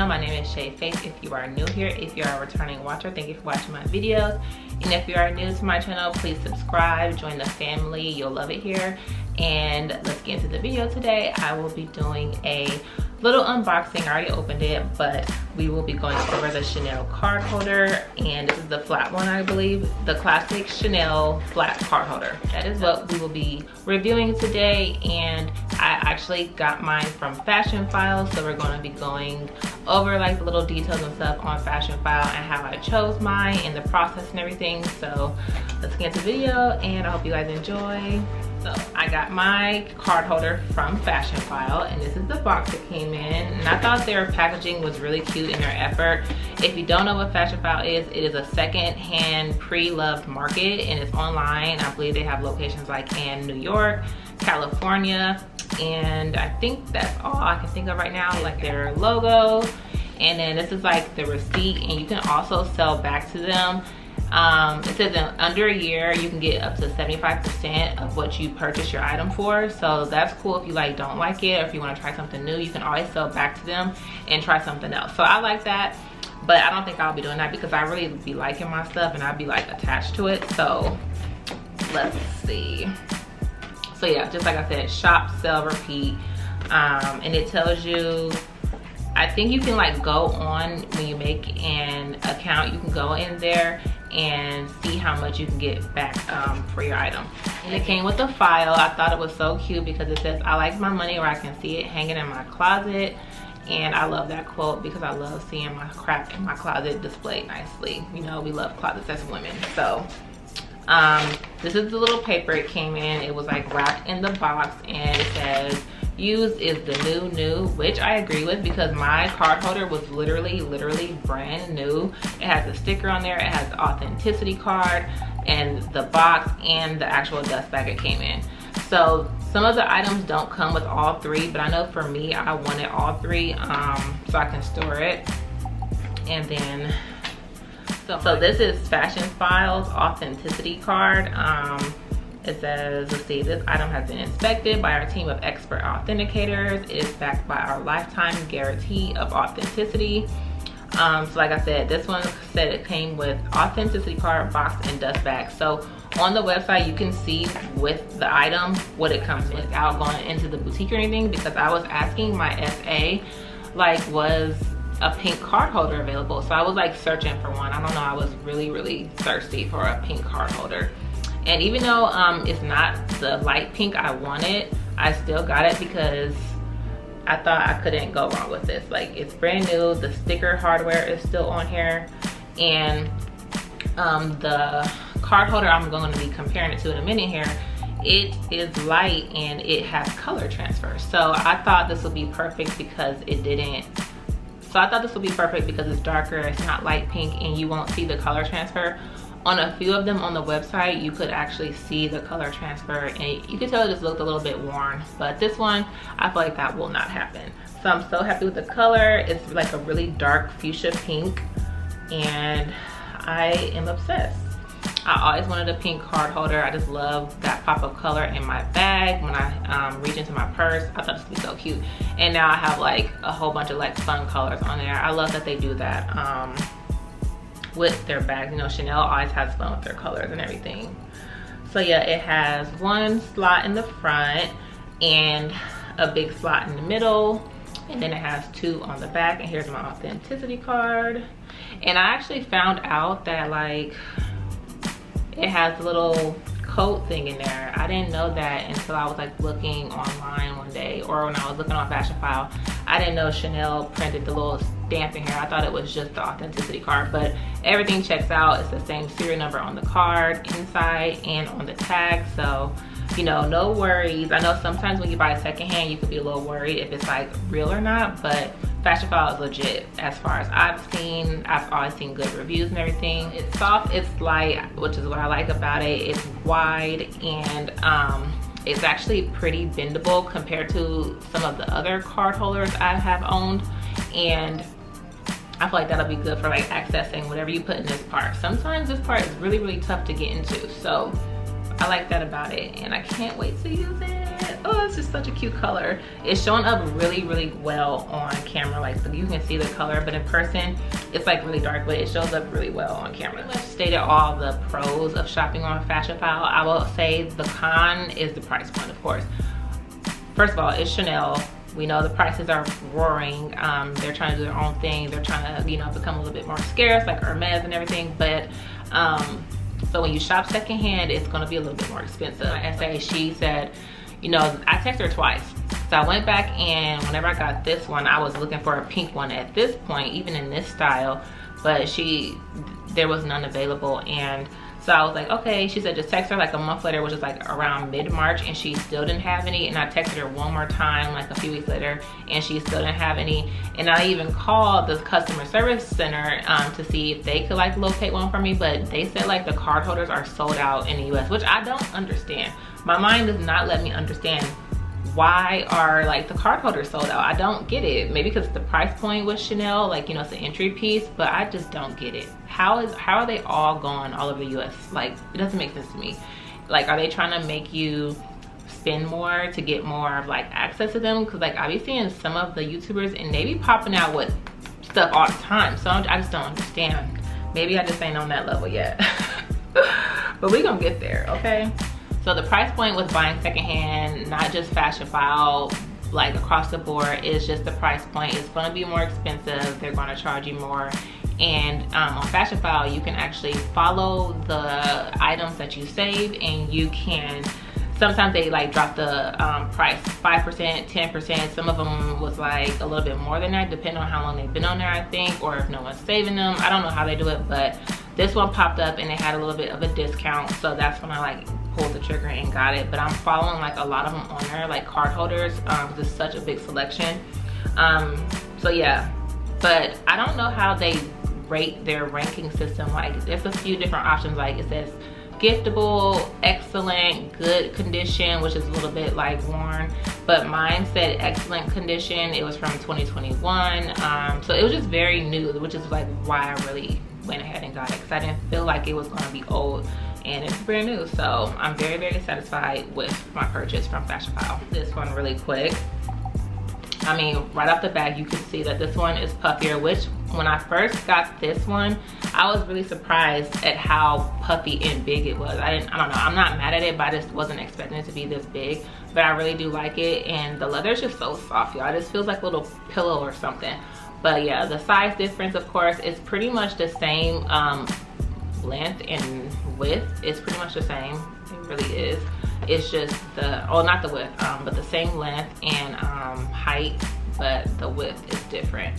My name is Shay Faith. If you are new here, if you are a returning watcher, thank you for watching my videos. And if you are new to my channel, please subscribe, join the family. You'll love it here. And let's get into the video today. I will be doing a little unboxing. I already opened it, but we will be going over the Chanel card holder, and this is the flat one, I believe, the classic Chanel flat card holder. That is what we will be reviewing today, and I actually got mine from Fashionphile, so we're going to be going over like the little details and stuff on Fashionphile and how I chose mine and the process and everything. So let's get into the video, and I hope you guys enjoy. So I got my card holder from Fashionphile, and this is the box it came in, and I thought their packaging was really cute in their effort. If you don't know what Fashionphile is, it is a second-hand pre-loved market, and it's online. I believe they have locations like in New York, California, and I think that's all I can think of right now, like their logo. And then this is like the receipt, and you can also sell back to them. It says in under a year you can get up to 75% of what you purchase your item for, so that's cool. If you like don't like it, or if you want to try something new, you can always sell back to them and try something else. So I like that, but I don't think I'll be doing that because I really be liking my stuff and I'd be like attached to it. So let's see. So yeah, just like I said, shop, sell, repeat, and it tells you, I think you can like go on when you make an account, you can go in there and see how much you can get back for your item. And it came with a file. I thought it was so cute because it says, "I like my money where I can see it hanging in my closet." And I love that quote because I love seeing my crap in my closet displayed nicely. You know, we love closets as women. So this is the little paper it came in. It was like wrapped in the box, and it says, "Used is the new," which I agree with because my card holder was literally brand new. It has a sticker on there, it has the authenticity card and the box and the actual dust bag it came in. So some of the items don't come with all three, but I know for me, I wanted all three so I can store it. And then, so this is Fashionphile's authenticity card. It says, let's see, "This item has been inspected by our team of expert authenticators. It is backed by our lifetime guarantee of authenticity." So like I said, this one said it came with authenticity card, box, and dust bag. So on the website, you can see with the item what it comes with without going into the boutique or anything, because I was asking my SA, like, was a pink card holder available? So I was like searching for one. I don't know, I was really thirsty for a pink card holder. And even though it's not the light pink I wanted, I still got it because I thought I couldn't go wrong with this. Like, it's brand new, the sticker hardware is still on here, and the card holder I'm going to be comparing it to in a minute here, it is light and it has color transfer. So I thought this would be perfect because it didn't. So I thought this would be perfect because it's darker, it's not light pink, and you won't see the color transfer. On a few of them on the website, you could actually see the color transfer, and you could tell it just looked a little bit worn. But this one, I feel like that will not happen. So I'm so happy with the color. It's like a really dark fuchsia pink, and I am obsessed. I always wanted a pink card holder. I just love that pop of color in my bag when I reach into my purse. I thought this would be so cute. And now I have like a whole bunch of like fun colors on there. I love that they do that with their bags. You know, Chanel always has fun with their colors and everything. So yeah, it has one slot in the front and a big slot in the middle, and then it has two on the back. And here's my authenticity card. And I actually found out that like it has a little coat thing in there. I didn't know that until I was like looking online one day, or when I was looking on Fashionphile. I didn't know Chanel printed the little stamp in here. I thought it was just the authenticity card, but everything checks out. It's the same serial number on the card inside and on the tag, so you know, no worries. I know sometimes when you buy secondhand, you could be a little worried if it's like real or not, but Fashionphile is legit as far as I've seen. I've always seen good reviews and everything. It's soft, it's light, which is what I like about it. It's wide, and it's actually pretty bendable compared to some of the other card holders I have owned, and I feel like that'll be good for like accessing whatever you put in this part. Sometimes this part is really tough to get into, so I like that about it, and I can't wait to use it. Oh, it's just such a cute color. It's showing up really well on camera, like so you can see the color, but in person it's like really dark, but it shows up really well on camera. I've stated all the pros of shopping on Fashionphile. I will say the con is the price point, of course. First of all, it's Chanel. We know the prices are roaring. They're trying to do their own thing. They're trying to, you know, become a little bit more scarce, like Hermes and everything. But so when you shop secondhand, it's gonna be a little bit more expensive. My essay, she said, you know, I texted her twice. So I went back, and whenever I got this one, I was looking for a pink one at this point, even in this style, but there was none available. And so I was like, okay. She said just text her like a month later, which is like around mid-March, and she still didn't have any. And I texted her one more time like a few weeks later, and she still didn't have any. And I even called the customer service center to see if they could like locate one for me, but they said like the card holders are sold out in the US, which I don't understand. My mind does not let me understand why are like the card holders sold out. I don't get it. Maybe because the price point was Chanel, like, you know, it's an entry piece, but I just don't get it. How are they all gone all over the US? Like, it doesn't make sense to me. Like, are they trying to make you spend more to get more like access to them? Because like I be seeing some of the YouTubers and they be popping out with stuff all the time, so I just don't understand. Maybe I just ain't on that level yet. But we gonna get there, okay? So the price point with buying secondhand, not just Fashionphile, like across the board, is just the price point. It's gonna be more expensive. They're gonna charge you more. And on Fashionphile, you can actually follow the items that you save, and you can, sometimes they like drop the price 5%, 10%. Some of them was like a little bit more than that, depending on how long they've been on there, I think, or if no one's saving them. I don't know how they do it, but this one popped up and it had a little bit of a discount, so that's when I like pulled the trigger and got it. But I'm following like a lot of them on there, like card holders. There's such a big selection. So yeah, but I don't know how they rate their ranking system. Like, there's a few different options. Like, it says giftable, excellent, good condition, which is a little bit like worn, but mine said excellent condition. It was from 2021, so it was just very new, which is like why I really went ahead and got it, because I didn't feel like it was going to be old, and it's brand new. So I'm very satisfied with my purchase from Fashionphile. This one really quick, I mean, right off the bat you can see that this one is puffier, which when I first got this one, I was really surprised at how puffy and big it was. I don't know, I'm not mad at it, but I just wasn't expecting it to be this big. But I really do like it, and the leather is just so soft, y'all. It just feels like a little pillow or something. But yeah, the size difference, of course, is pretty much the same. Length and width is pretty much the same. It really is. It's just the, oh, not the width, but the same length and height, but the width is different.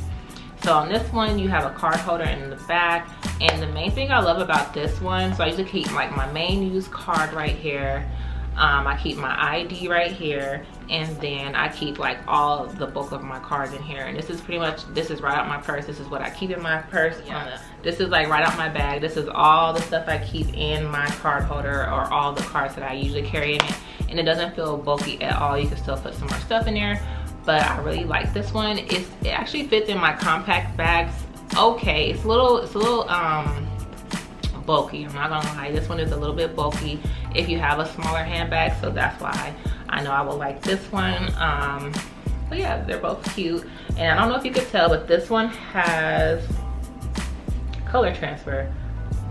So on this one, you have a card holder in the back, and the main thing I love about this one, so I usually keep like my main use card right here. I keep my ID right here, and then I keep like all the bulk of my cards in here. And this is pretty much, this is right out my purse. This is what I keep in my purse. This is like right out my bag. This is all the stuff I keep in my card holder, or all the cards that I usually carry in it. And it doesn't feel bulky at all. You can still put some more stuff in there, but I really like this one. It actually fits in my compact bags. Okay, it's a little bulky, I'm not gonna lie. This one is a little bit bulky if you have a smaller handbag, so that's why I know I will like this one. But yeah, they're both cute. And I don't know if you could tell, but this one has color transfer.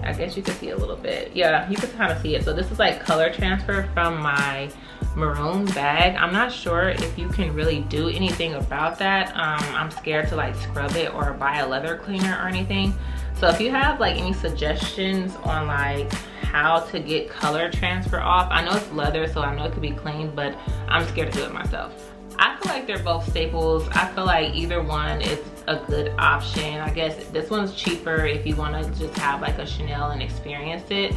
I guess you could see a little bit. Yeah, you can kind of see it. So this is like color transfer from my maroon bag. I'm not sure if you can really do anything about that. I'm scared to like scrub it or buy a leather cleaner or anything. So if you have like any suggestions on like how to get color transfer off, I know it's leather, so I know it could be clean, but I'm scared to do it myself. I feel like they're both staples. I feel like either one is a good option. I guess this one's cheaper if you want to just have like a Chanel and experience it.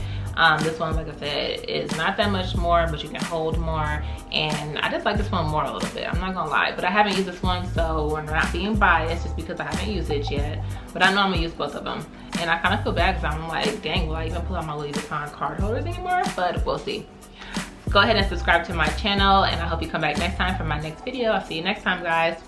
This one, like I said, is not that much more, but you can hold more. And I just like this one more a little bit, I'm not gonna lie. But I haven't used this one, so we're not being biased just because I haven't used it yet. But I know I'm gonna use both of them. And I kind of feel bad because I'm like, dang, will I even pull out my Louis Vuitton card holders anymore? But we'll see. Go ahead and subscribe to my channel, and I hope you come back next time for my next video. I'll see you next time, guys.